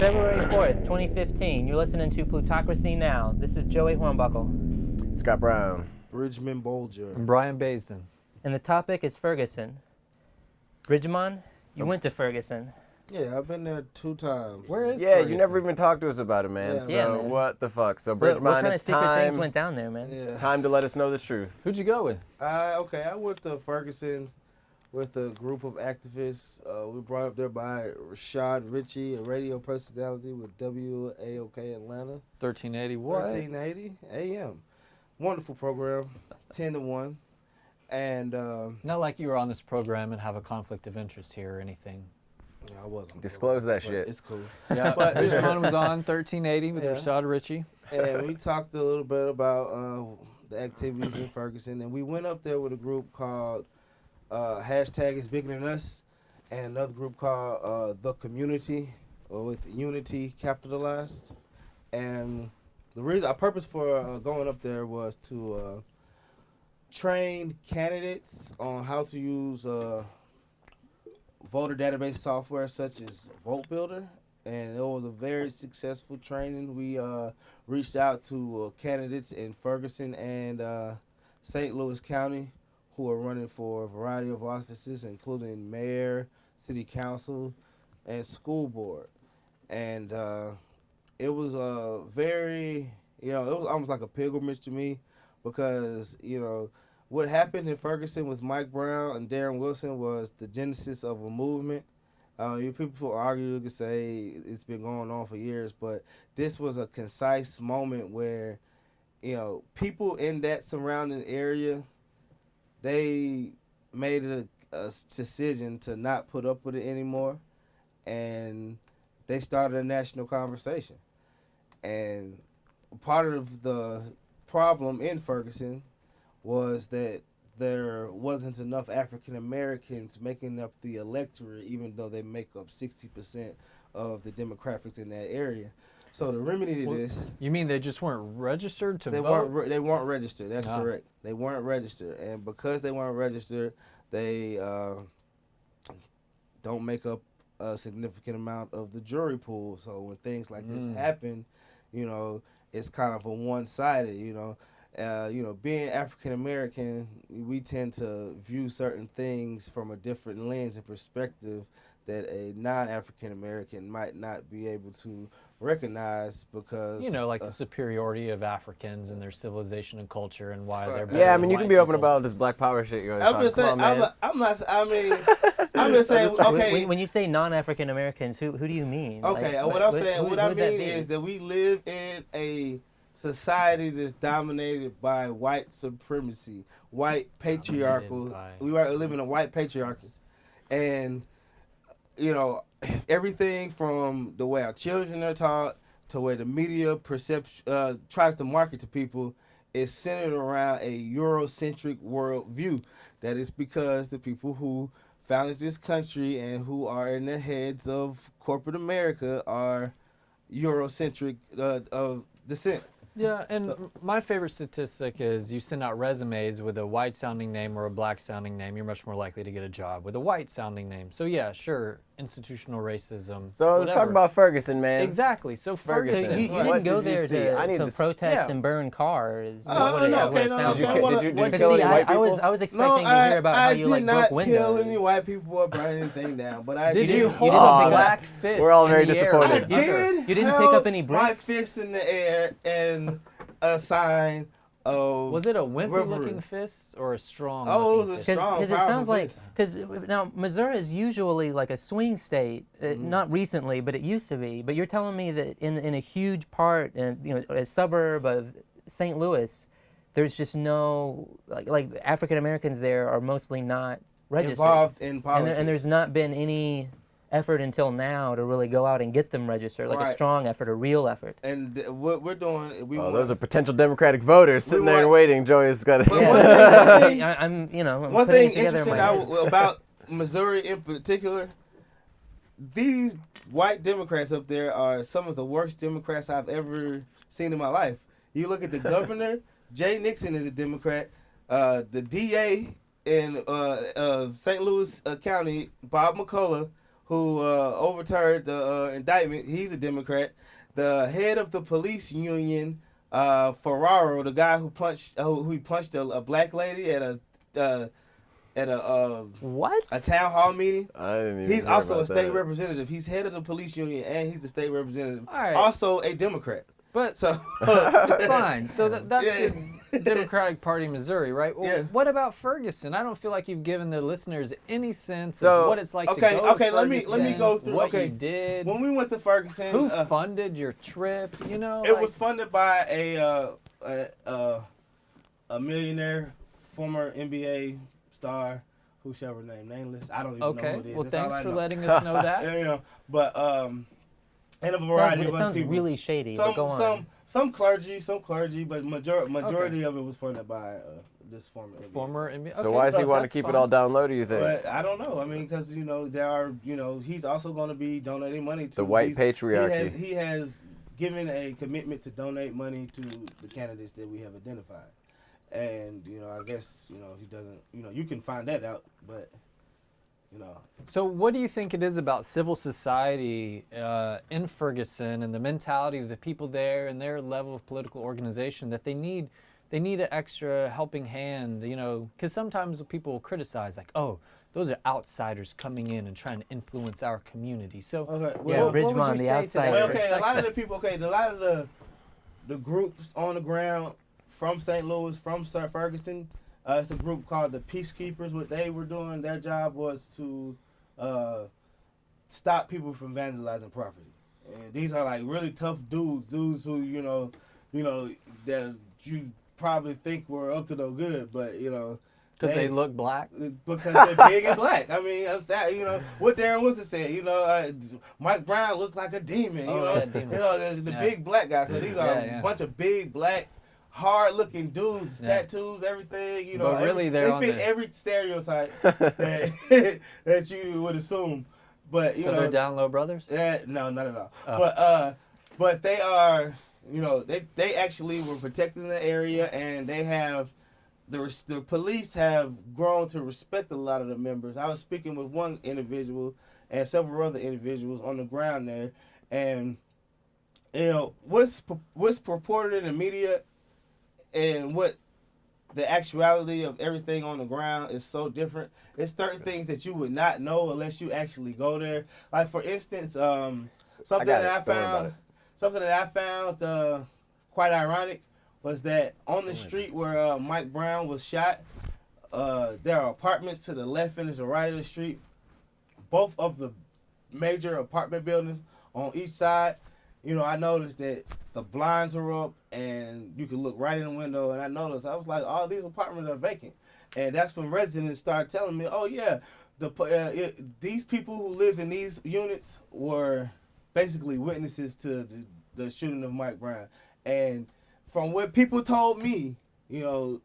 February 4th, 2015. You're listening to Plutocracy now. This is Joey Hornbuckle. Scott Brown. Bridgemon Bolger. And Brian Baisden. And the topic is Ferguson. Bridgemon, you went to Ferguson. Yeah, I've been there 2 times. Where is Yeah, Ferguson? you never even talked to us about it, man. Yeah, So yeah, man. what the fuck? So What Bridgemon, kind of it's secret time. things went down there, man? Yeah. It's time to let us know the truth. Who'd you go with? Okay, I went to Ferguson with a group of activists. We brought up there by Rashad Ritchie, a radio personality with WAOK Atlanta. 1380 what? 1380 AM. Wonderful program, 10 to 1. And Not like you were on this program and have a conflict of interest here or anything. I wasn't. Disclose that but shit. It's cool. Yeah, But- Bridgemon was on 1380 with Yeah. Rashad Ritchie. And we talked a little bit about the activities in Ferguson. And we went up there with a group called hashtag is bigger than us, and another group called The Community, or with Unity capitalized. And the reason, our purpose for going up there was to train candidates on how to use voter database software such as Vote Builder. And it was a very successful training. We reached out to candidates in Ferguson and St. Louis County who are running for a variety of offices, including mayor, city council, and school board. And it was very, it was almost like a pilgrimage to me because, what happened in Ferguson with Mike Brown and Darren Wilson was the genesis of a movement. People argue, you could say it's been going on for years, but this was a concise moment where, people in that surrounding area, they made a decision to not put up with it anymore, and they started a national conversation. And part of the problem in Ferguson was that there wasn't enough African Americans making up the electorate, even though they make up 60% of the demographics in that area. So the remedy to this, You mean they just weren't registered to they vote? they weren't registered. That's Ah. correct. They weren't registered, and because they weren't registered, they don't make up a significant amount of the jury pool. So when things like this happen, it's kind of a one-sided. Being African American, we tend to view certain things from a different lens and perspective that a non-African American might not be able to recognize because like the superiority of Africans and their civilization and culture and why they're better Yeah, I than mean, you can white be open people. about this Black Power shit you're I'm just saying. I'm just saying. Okay. When you say non-African Americans, who do you mean? Okay. Like, What I'm saying. What I would that mean be? is that we live in a society that's dominated by white supremacy, white patriarchal. We live in a white patriarchy, and everything from the way our children are taught to where the media tries to market to people is centered around a Eurocentric worldview. That is because the people who founded this country and who are in the heads of corporate America are Eurocentric of descent. Yeah, and my favorite statistic is you send out resumes with a white-sounding name or a black-sounding name, you're much more likely to get a job with a white-sounding name. So yeah, sure, institutional racism. So let's talk whatever. about Ferguson, man. Exactly. So Ferguson. So you Ferguson. didn't go What did you there see? I need to to protest Yeah. and burn cars. No, what it okay, sounds no, like. okay, I wanna- Did you Because kill see, any white I was people? expecting to hear about how you did like not broke kill windows. any white people or burn anything down, but I Did you didn't- hold didn't a pick up- black fist We're all in very the air? disappointed. I Like, did. You didn't held pick up any my bricks? fist in the air and a sign of. Was it a wimpy-looking reverence. fist or a strong? Oh, it was a fist? strong, Because it powerful sounds like, fist. because now Missouri is usually like a swing state, not recently, but it used to be. But you're telling me that in a huge part, a suburb of St. Louis, there's just no like African Americans there are mostly not registered, Involved in politics. and there's not been any effort until now to really go out and get them registered, like a Right. strong effort, a real effort. And what we're doing, we Oh, want. those are potential Democratic voters sitting there and want- waiting. Joey's got But to. one thing, I'm one putting thing it together in interesting my head. about Missouri in particular, these white Democrats up there are some of the worst Democrats I've ever seen in my life. You look at the governor, Jay Nixon is a Democrat. The DA in St. Louis County, Bob McCullough, who overturned the indictment. He's a Democrat. The head of the police union, Ferraro, the guy who punched a black lady at What? a town hall meeting. I didn't even He's hear also about a state that. representative. He's head of the police union and he's a state representative. All right. Also a Democrat. But So fine. So that's Yeah. the Democratic Party, Missouri, right? Well, Yeah. what about Ferguson? I don't feel like you've given the listeners any sense So- of what it's like Okay, to go okay, to let me Ferguson, go through- what okay. you did, when we went to Ferguson, who funded your trip. You know, it was funded by a millionaire, former NBA star, who shall remain nameless. I don't even know okay. who it is. Well, That's all thanks I for know. letting us know that. You know, but and a variety It of other sounds people. really shady. But go on. Some clergy, but majority of it was funded by this former NBA. Former NBA. So okay, why does he no, want to that's keep fine. it all down low, do you think? But I don't know. I mean, because there are he's also going to be donating money to The white these- patriarchy. He has given a commitment to donate money to the candidates that we have identified, and I guess he doesn't. You can find that out, but So, what do you think it is about civil society in Ferguson and the mentality of the people there and their level of political organization that they need an extra helping hand? Because sometimes people will criticize, like, oh, those are outsiders coming in and trying to influence our community. So, okay. Yeah, what would Bridgemon, you the say to that? outsider. Well, okay, a Respect lot of that. the people, a lot of the groups on the ground from St. Louis, from Ferguson, it's a group called the Peacekeepers. What they were doing, their job was to stop people from vandalizing property. And these are like really tough dudes who that you probably think were up to no good, but Because they look black. because they're big and black. I mean, I'm sad, what Darren Wilson said, Mike Brown looked like a demon, Yeah, demon. The Yeah. big black guy. So these are Yeah. a bunch of big black, hard looking dudes, Yeah. tattoos, everything, But really they they're on fit the- every stereotype that you would assume. But So they're down low brothers? no, not at all. Oh. But they are, they actually were protecting the area, and they have the police have grown to respect a lot of the members. I was speaking with one individual and several other individuals on the ground there, and what's purported in the media and what the actuality of everything on the ground is so different. It's certain things that you would not know unless you actually go there. Like for instance, something that I found quite ironic was that on the street where Mike Brown was shot, there are apartments to the left and to the right of the street. Both of the major apartment buildings on each side, I noticed that the blinds were up and you could look right in the window, and I was like, all these apartments are vacant. And that's when residents started telling me, oh yeah, these people who lived in these units were basically witnesses to the shooting of Mike Brown. And from what people told me, on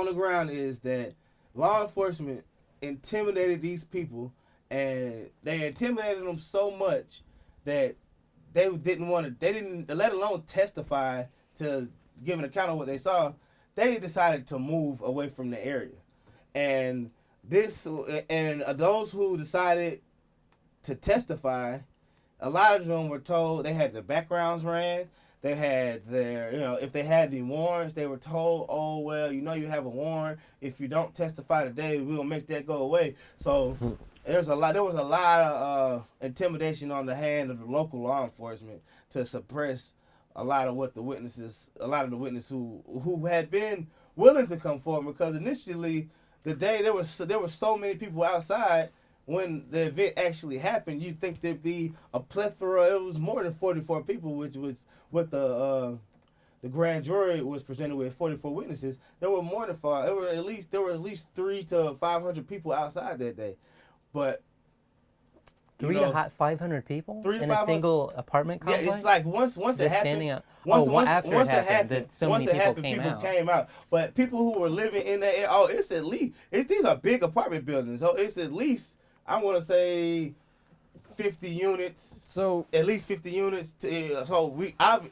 the ground, is that law enforcement intimidated these people, and they intimidated them so much that they didn't, let alone testify to give an account of what they saw. They decided to move away from the area. And those who decided to testify, a lot of them were told they had their backgrounds ran. They had their, if they had any warrants, they were told, oh, well, you have a warrant. If you don't testify today, we'll make that go away. So there was a lot of intimidation on the hand of the local law enforcement to suppress a lot of the witnesses who had been willing to come forward, because initially the day there were so many people outside. When the event actually happened, you'd think there'd be a plethora. It was more than 44 people, which was what the grand jury was presented with, 44 witnesses. There were more than five. There were at least 300 to 500 people outside that day. But 500 people 300 to in a 500 single apartment yeah, complex? it's like once it Just happened. standing up. Once it happened, that so once many it happened, people people came out. came out. But people who were living in that area, these are big apartment buildings. So it's at least, I want to say, 50 units. So At least 50 units. I've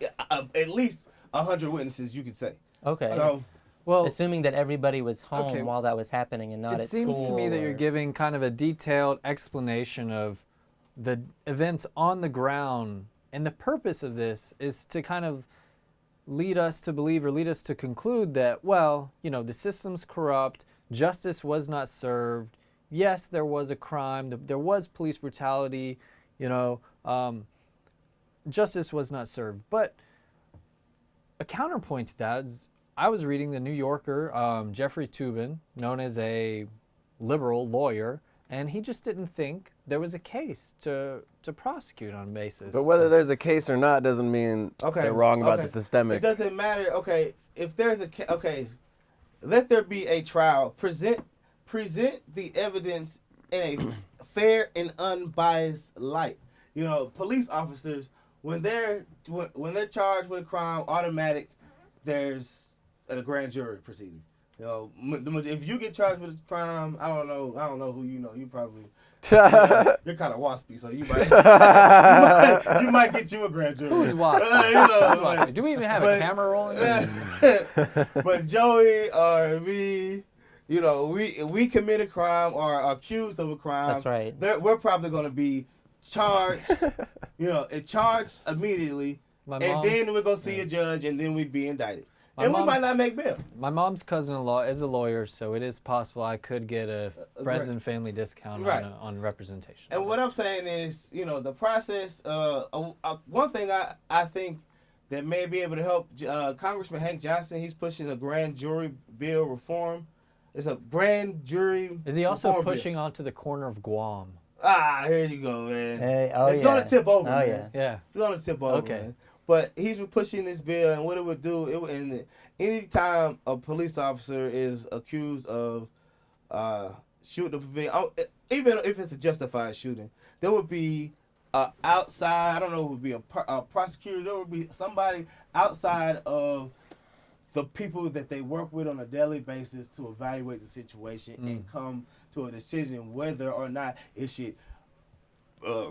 at least 100 witnesses, you could say. Okay. So well, Assuming that everybody was home Okay. while that was happening and not it at seems school. to me that you're or- giving kind of a detailed explanation of the events on the ground. And the purpose of this is to kind of lead us to believe or lead us to conclude that, well, the system's corrupt, justice was not served. Yes, there was a crime, there was police brutality, justice was not served. But a counterpoint to that is, I was reading the New Yorker, Jeffrey Toobin, known as a liberal lawyer, and he just didn't think there was a case to prosecute on basis. But whether there's a case or not doesn't mean they're wrong about the systemic. It doesn't matter. Okay, if there's let there be a trial. Present the evidence in a fair and unbiased light. Police officers, when they're charged with a crime, automatic, there's a grand jury proceeding. If you get charged with a crime, I don't know who you know. You probably you're kind of waspy, so you might get you a grand jury. Who's waspy? Do we even have a camera rolling? But Joey or me, we commit a crime or are accused of a crime. That's right. We're probably going to be charged. Charged immediately, and then we're going to see a judge, and then we'd be indicted. We might not make bail. My mom's cousin-in-law is a lawyer, so it is possible I could get a friends and family discount on representation. And what I'm saying is, the process. One thing I think that may be able to help Congressman Hank Johnson. He's pushing a grand jury bill reform. It's a grand jury. Is he also pushing onto the corner of Guam? Here you go, man. Hey, it's gonna tip over. Oh, man. Yeah. It's gonna tip over. Okay. Man. But he's pushing this bill, and what it would do, any time a police officer is accused of shooting a civilian, even if it's a justified shooting, there would be outside. I don't know, it would be a prosecutor. There would be somebody outside of the people that they work with on a daily basis to evaluate the situation and come to a decision whether or not it should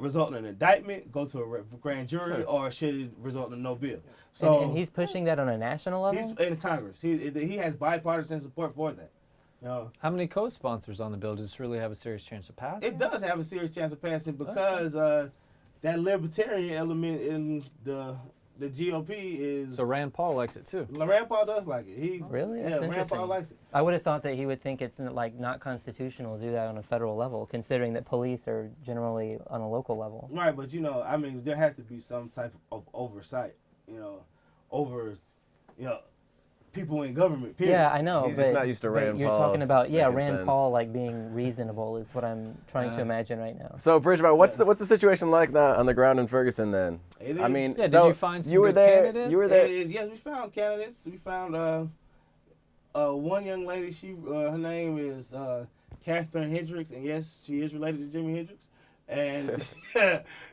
result in an indictment, go to a grand jury, or should it result in no bill? So and he's pushing that on a national level? He's in Congress. He has bipartisan support for that. How many co-sponsors on the bill? Does this really have a serious chance of passing? It does have a serious chance of passing because that libertarian element in the GOP is... So Rand Paul likes it too. Rand Paul does like it. Really? That's Rand interesting. Paul likes it. I would have thought that he would think it's not constitutional to do that on a federal level, considering that police are generally on a local level. Right, but there has to be some type of oversight, over, people in government. Period. Yeah, I know. He's but, just not used to Rand Paul. You're talking about making Rand sense. Paul being reasonable is what I'm trying to imagine right now. So, Bridgemon, what's the situation like now on the ground in Ferguson then? It is. I mean, did so you find some you were good there. candidates? You were there. It is. Yes, we found candidates. We found one young lady. Her name is Catherine Hendricks, and yes, she is related to Jimi Hendrix. And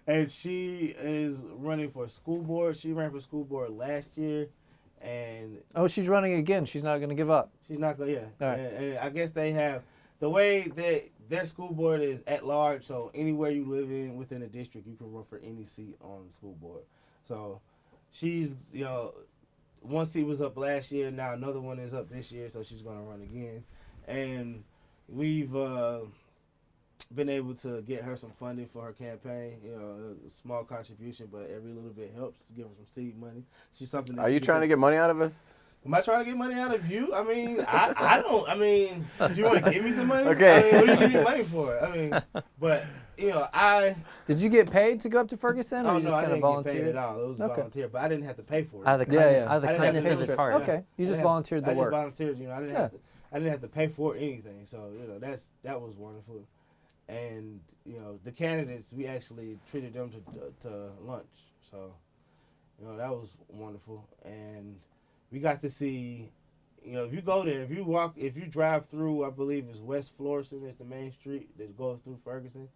and she is running for school board. She ran for school board last year, and she's running again. She's not going to give up. she's not going. Yeah, All right. and I guess they have the way that their school board is at large. So anywhere you live within a district, you can run for any seat on the school board. So she's one seat was up last year. Now another one is up this year. So she's going to run again, and we've been able to get her some funding for her campaign. A small contribution, but every little bit helps to give her some seed money. She's something. That Are you trying to get money out of us? Am I trying to get money out of you? I mean, I don't. I mean, do you want to give me some money? Okay. I mean, what do you give me money for? I mean, but Did you get paid to go up to Ferguson, or Oh you just no, I kind of didn't get paid volunteered? at all. It was Okay. volunteer, but I didn't have to pay for it. Out of the, Yeah, kind, yeah. Out of the I didn't have kindness to of pay his for it. heart. Okay, you just I volunteered the I work. just volunteered. I didn't have to pay for anything. So that was wonderful. And the candidates, we actually treated them to lunch. So that was wonderful. And we got to see. If you go there, if you drive through, I believe it's West Florissant, it's the main street that goes through Ferguson,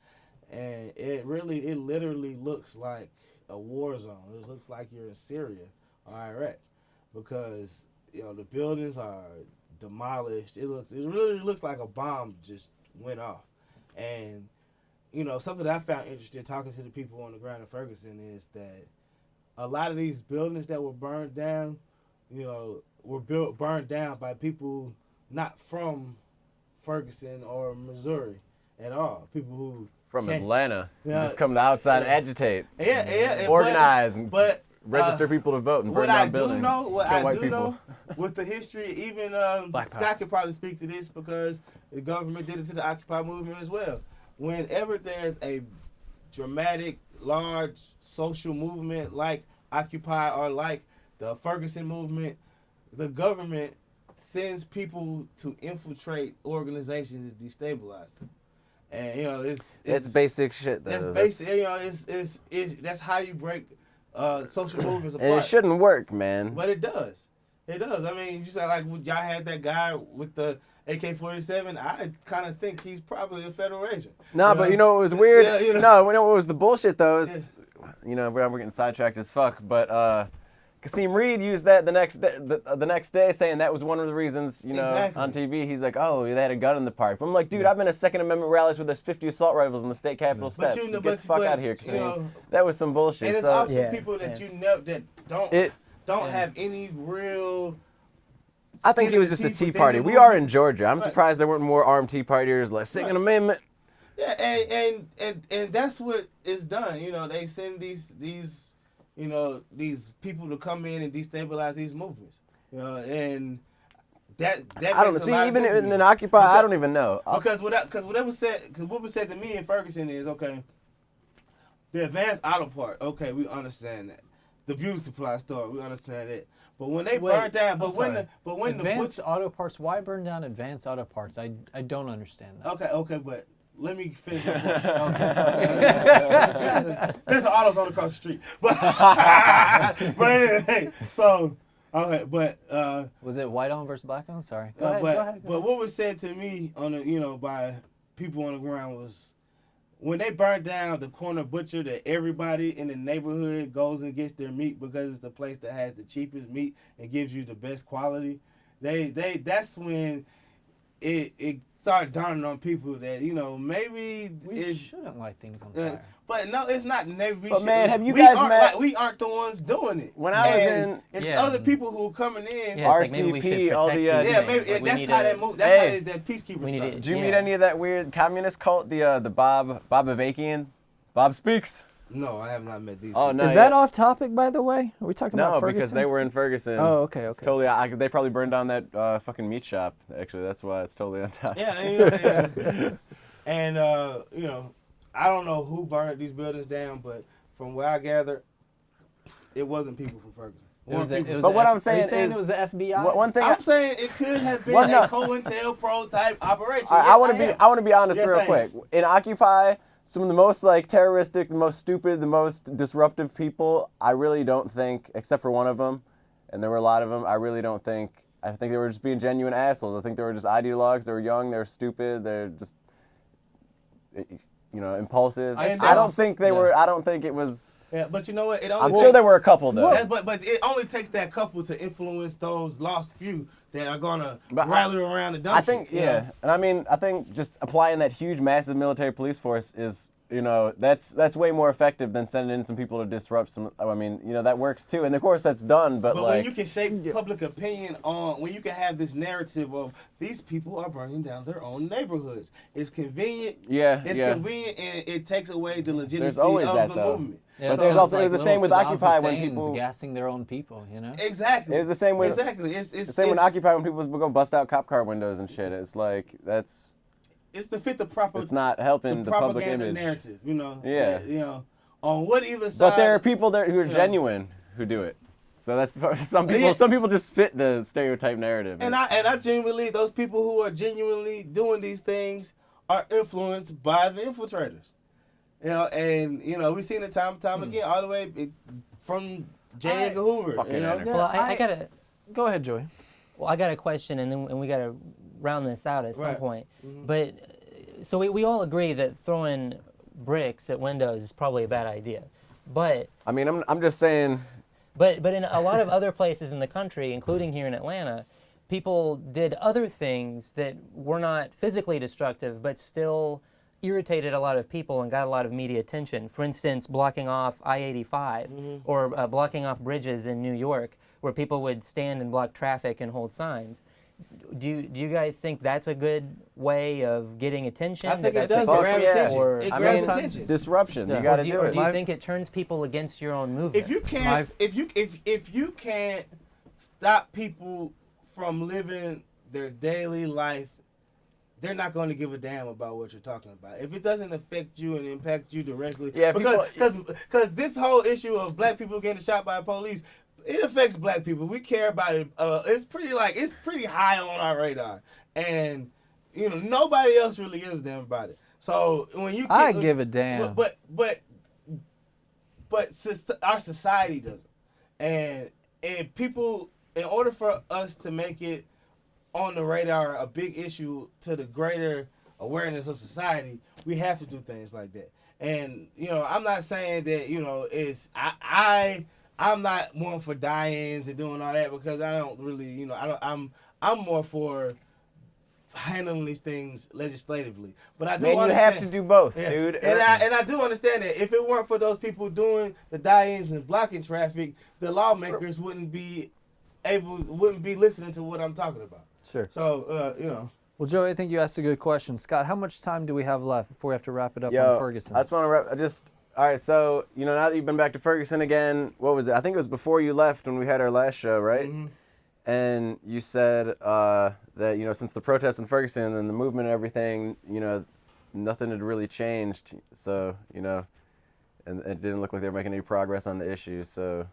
and it literally looks like a war zone. It looks like you're in Syria or Iraq, because the buildings are demolished. It really looks like a bomb just went off, and something that I found interesting talking to the people on the ground in Ferguson is that a lot of these buildings that were burned down, were burned down by people not from Ferguson or Missouri at all. People who From Atlanta. Just come to outside and agitate. Yeah, organize but register people to vote and burn down buildings. What Kill I white do people. know with the history, even Scott could probably speak to this because the government did it to the Occupy movement as well. Whenever there's a dramatic, large social movement like Occupy or like the Ferguson movement, the government sends people to infiltrate organizations and destabilize them. And it's basic shit though. That's basic. That's how you break social movements apart. And it shouldn't work, man. But it does. It does. I mean, you said like y'all had that guy with the AK-47. I kind of think he's probably a federal agent. No, but you know what was weird? Yeah, No, what was the bullshit though is, we're getting sidetracked as fuck, but Kasim Reed used that the next day, saying that was one of the reasons, Exactly. on TV, he's like, oh, they had a gun in the park. But I'm like, dude, I've been to Second Amendment rallies where there's 50 assault rifles in the state capitol steps. Get the fuck out of here, Kasim. That was some bullshit. And it's often people that you know that don't have any real. I think it was just a Tea Party. We are in Georgia. I'm surprised there weren't more armed Tea Partiers like Second Amendment. Yeah, and that's what is done. They send these people to come in and destabilize these movements. And that I don't makes see a lot even of sense in Occupy. I don't even know. What was said to me in Ferguson is the advanced auto part. Okay, we understand that. The beauty supply store, we understand it. But when they burn down, when advanced auto parts, why burn down advanced auto parts? I don't understand that. Okay, but let me finish. There's autos on across the street, but anyway, so okay, but was it white on versus black on? Sorry. Go ahead. But what was said to me by people on the ground was, when they burn down the corner butcher that everybody in the neighborhood goes and gets their meat because it's the place that has the cheapest meat and gives you the best quality, that's when it started dawning on people that maybe we shouldn't light things on fire. But no, it's not. Maybe but man, have you guys met? We aren't the ones doing it. When I was it's other people who are coming in. RCP, all the maybe that's how that move. That's how that peacekeepers started. Did you meet any of that weird communist cult? The Bob Avakian, Bob Speaks. No, I have not met these. Oh no, is that off topic, by the way? Are we talking about Ferguson? No, because they were in Ferguson. Oh, okay. It's totally. They probably burned down that fucking meat shop. Actually, that's why it's totally on top. Yeah, and I don't know who burned these buildings down, but from what I gathered, it wasn't people from Ferguson. But what I'm saying is, it was the FBI. One thing I'm saying it could have been a COINTELPRO type operation. I want to be honest real quick. In Occupy, some of the most terroristic, the most stupid, the most disruptive people, I really don't think, except for one of them, and there were a lot of them, I think they were just being genuine assholes. I think they were just ideologues. They were young. They were stupid. They're just, impulsive. I don't think they were. I don't think it was. Yeah, but you know what? I'm sure there were a couple though. But it only takes that couple to influence those lost few that are gonna rally around the dump. I think, and I think just applying that huge, massive military police force is, that's way more effective than sending in some people to disrupt some. I mean, that works too, and of course that's done. But when you can shape public opinion when you can have this narrative of these people are burning down their own neighborhoods, it's convenient. Yeah, it's convenient, and it takes away the legitimacy of the movement. Yeah, but there's also it was the same with Occupy when people gassing their own people, Exactly. It was the same with It's the same with Occupy when people would go bust out cop car windows and shit. It's like it's to fit the proper. It's not helping the public image. Narrative, Yeah. On what either side. But there are people there who are genuine who do it. So that's some people. Yeah. Some people just fit the stereotype narrative. And I genuinely believe those people who are genuinely doing these things are influenced by the infiltrators. We've seen it time and time again, all the way from J. Edgar Hoover. Well, I gotta go ahead, Joey. Well, I got a question, and we gotta round this out at some point. Mm-hmm. But so we all agree that throwing bricks at windows is probably a bad idea. But I mean, I'm just saying. But in a lot of other places in the country, including here in Atlanta, people did other things that were not physically destructive, but still irritated a lot of people and got a lot of media attention. For instance, blocking off I-85 or blocking off bridges in New York, where people would stand and block traffic and hold signs. Do you guys think that's a good way of getting attention? I think it That's does a- grab yeah. attention. Or- It I grabs mean, attention. disruption. Yeah. You Or got to do you, do or it. do you think it turns people against your own movement? If you can't, if you can't stop people from living their daily life, they're not going to give a damn about what you're talking about. If it doesn't affect you and impact you directly, Yeah, because this whole issue of black people getting shot by police, it affects black people. We care about it. It's pretty high on our radar, and nobody else really gives a damn about it. So when you, I give a damn. but our society doesn't, and people, in order for us to make it on the radar a big issue to the greater awareness of society, we have to do things like that. And I'm not saying that it's I'm not one for die-ins and doing all that, because I don't really I'm more for handling these things legislatively. But I do Man, you understand, have to do both, yeah. dude. And I do understand that if it weren't for those people doing the die-ins and blocking traffic, the lawmakers wouldn't be listening to what I'm talking about. Sure. So Well, Joey, I think you asked a good question. Scott, how much time do we have left before we have to wrap it up Yo, on Ferguson? I just want to wrap. All right. So now that you've been back to Ferguson again, what was it? I think it was before you left when we had our last show, right? Mhm. And you said that since the protests in Ferguson and the movement and everything, nothing had really changed. So and it didn't look like they were making any progress on the issue. So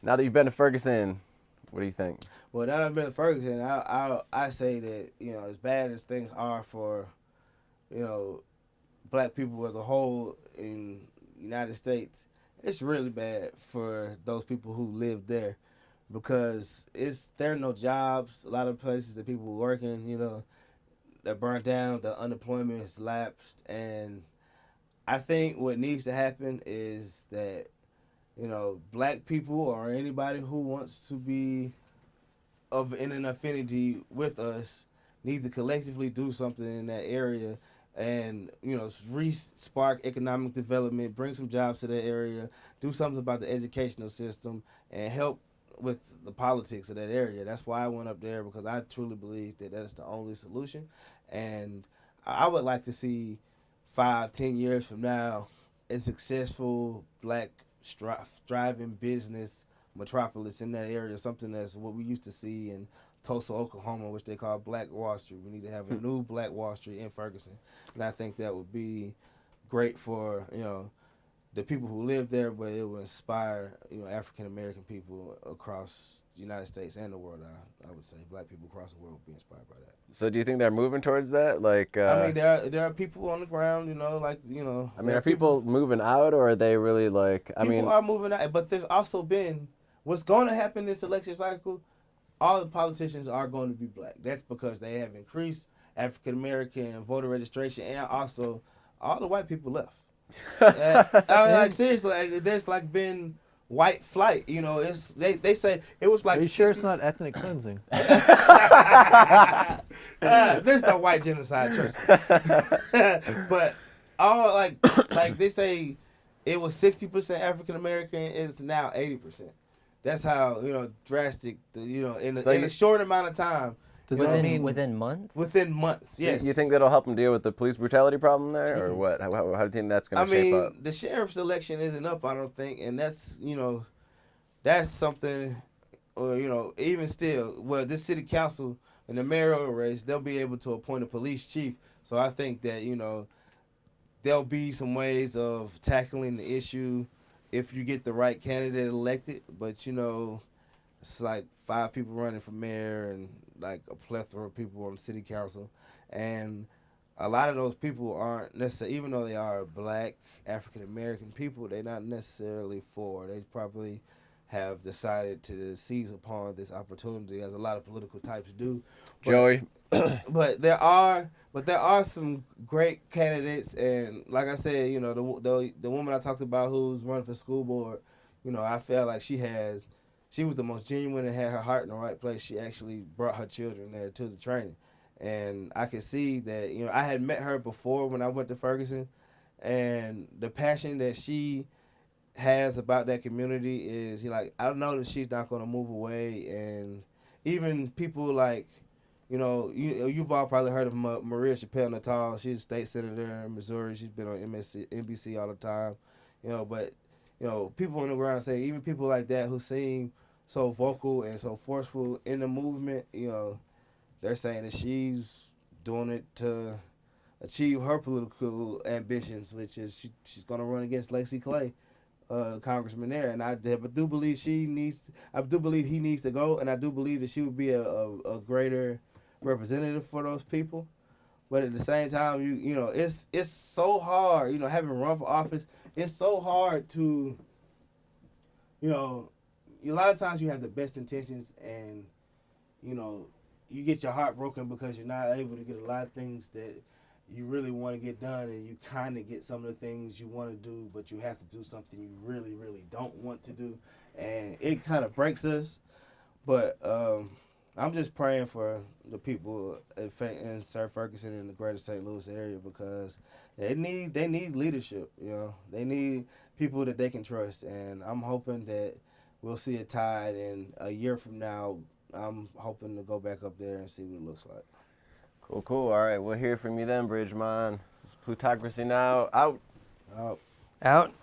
now that you've been to Ferguson, what do you think? Well, now that I've been to Ferguson, I say that as bad as things are for black people as a whole in the United States, it's really bad for those people who live there, because there are no jobs. A lot of places that people were working, they're burnt down. The unemployment has lapsed, and I think what needs to happen is that black people or anybody who wants to be in an affinity with us need to collectively do something in that area, and spark economic development, bring some jobs to that area, do something about the educational system, and help with the politics of that area. That's why I went up there, because I truly believe that that's the only solution. And I would like to see 5-10 years from now a successful black thriving business metropolis in that area, something that's what we used to see in Tulsa, Oklahoma, which they call Black Wall Street. We need to have a new Black Wall Street in Ferguson, and I think that would be great for the people who live there, but it will inspire African American people across the United States and the world. I would say black people across the world would be inspired by that. So do you think they're moving towards that? Like, I mean, there are people on the ground, I mean, are people moving out, or are they really like? People are moving out, but there's also been what's going to happen this election cycle. All the politicians are going to be black. That's because they have increased African American voter registration, and also all the white people left. Seriously, there's been white flight. They say it was like. Are you sure it's not ethnic cleansing? There's no white genocide, trust me. But all they say, it was 60% African American. It's now 80%. That's how drastic. In a short amount of time. Does that mean within months? Within months, yes. You think that'll help them deal with the police brutality problem there, or what? How do you think that's going to shape up? The sheriff's election isn't up, I don't think, and that's something. Even still, this city council in the mayoral race, they'll be able to appoint a police chief. So I think that there'll be some ways of tackling the issue if you get the right candidate elected. But it's like 5 people running for mayor and like a plethora of people on the city council, and a lot of those people aren't necessarily, even though they are black African American people, they're not necessarily for. They probably have decided to seize upon this opportunity, as a lot of political types do. Joey. But there are some great candidates, and like I said, the woman I talked about who's running for school board, I felt like she was the most genuine and had her heart in the right place. She actually brought her children there to the training. And I could see that, I had met her before when I went to Ferguson, and the passion that she has about that community is, I know that she's not going to move away. And even people like You know, you've all probably heard of Maria Chappelle Natal. She's a state senator in Missouri. She's been on NBC all the time. You know, but you know, people on the ground say even people like that who seem so vocal and so forceful in the movement, you know, they're saying that she's doing it to achieve her political ambitions, which is she's going to run against Lacey Clay, congressman there. And I do believe he needs to go, and I do believe that she would be a greater representative for those people. But at the same time, you know, it's so hard, you know, having run for office, it's so hard to, you know, a lot of times you have the best intentions and, you know, you get your heart broken because you're not able to get a lot of things that you really want to get done, and you kind of get some of the things you want to do, but you have to do something you really, really don't want to do, and it kind of breaks us. But I'm just praying for the people in Sir Ferguson and the greater St. Louis area, because they need leadership. You know, they need people that they can trust, and I'm hoping that we'll see a tide. And a year from now, I'm hoping to go back up there and see what it looks like. Cool. All right, we'll hear from you then, Bridgemon. This is Plutocracy now. Out. Out.